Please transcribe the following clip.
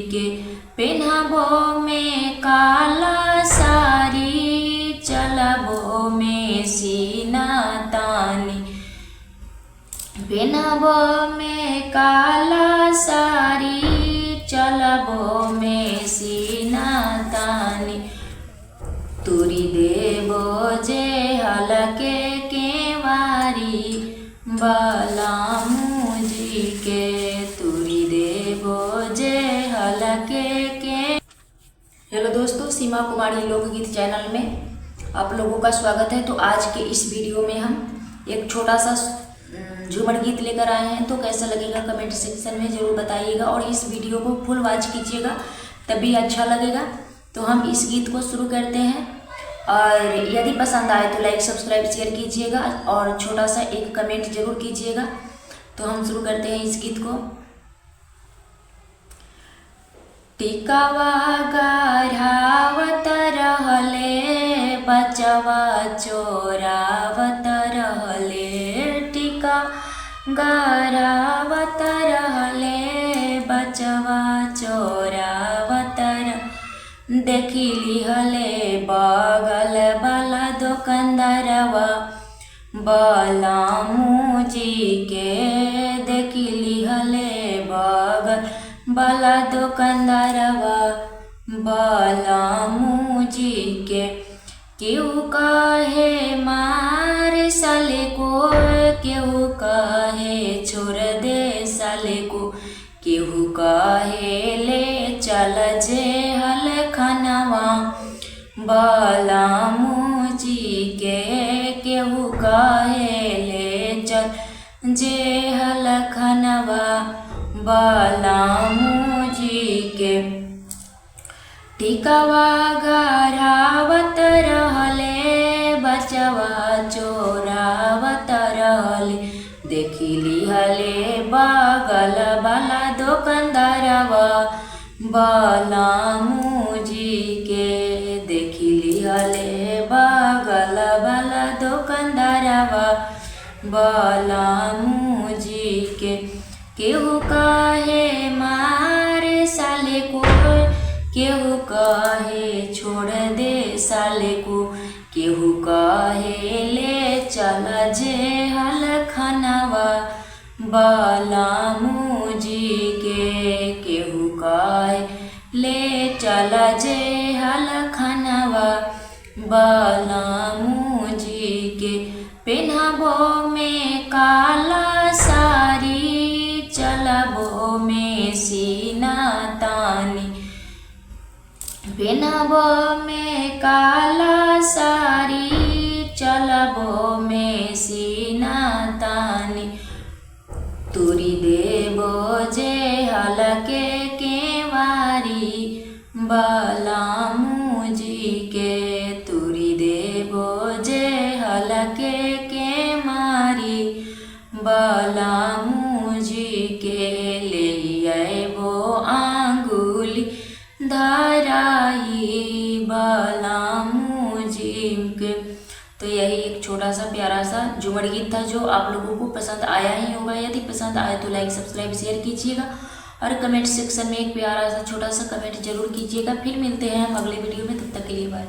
के पेन्हबो में काला साड़ी, चलबो में सीना तानी। पेन्हबो में काला साड़ी, चलबो में सीना तानी। तुरी देबो जे हलके केवारी, बलरामू जी के तुरी देबो जे हलके के। हेलो दोस्तों, सीमा कुमारी लोकगीत चैनल में आप लोगों का स्वागत है। तो आज के इस वीडियो में हम एक छोटा सा झूमर गीत लेकर आए हैं। तो कैसा लगेगा कमेंट सेक्शन में ज़रूर बताइएगा और इस वीडियो को फुल वॉच कीजिएगा, तभी अच्छा लगेगा। तो हम इस गीत को शुरू करते हैं और यदि पसंद आए तो लाइक सब्सक्राइब शेयर कीजिएगा और छोटा सा एक कमेंट जरूर कीजिएगा। तो हम शुरू करते हैं इस गीत को। टिकावा गढ़ावत रहले, बचवा चोरावत रहले। टिका गढ़ावत रहले, बचवा चोरावत देखी लिहले बगल वाला दुकानदारवा, बलरामू जी के। देखी लिहले बगल वाला दुकानदारवा, बलरामू जी के। केहू कहे मार साले को, केहू कहे छोड़ दे साले को। केहू कहे ले चल जे हल खनवा, बलरामू जी के। केहू कहे ले चल जे हल खनवा, बलरामू जी के। टिकावा गढ़ावत रहले, बचवा चोरावत रहले। देखी लिहले बगल वाला दुकानदारवा, बलरामू जी के। देखी लिहले बगल वाला दुकानदारवा, बलरामू जी के। केहू कहे मार साले को, केहू कहे छोड़ दे साले को। केहू कहे ले चल जे हल खनवा, बलरामू जी के। केहू कहे ले चल जे हल खनवा, बलरामू जी के। पेन्हबो में काला साड़ी, चलबो में सीना तानी। पेन्हबो में काला साड़ी, चलबो में सीना तानी। तुरी देबो जे हलके केवारी, बलरामू जी के। तुरी देबो जे हलके के मारी, बलरामू जी के। ले अइबो आंगुली धराई, बलरामू जी के। तो यही एक छोटा सा प्यारा सा झूमर गीत था जो आप लोगों को पसंद आया ही होगा। यदि पसंद आए तो लाइक सब्सक्राइब शेयर कीजिएगा और कमेंट सेक्शन में एक प्यारा सा छोटा सा कमेंट जरूर कीजिएगा। फिर मिलते हैं हम अगले वीडियो में, तब तक के लिए बाय।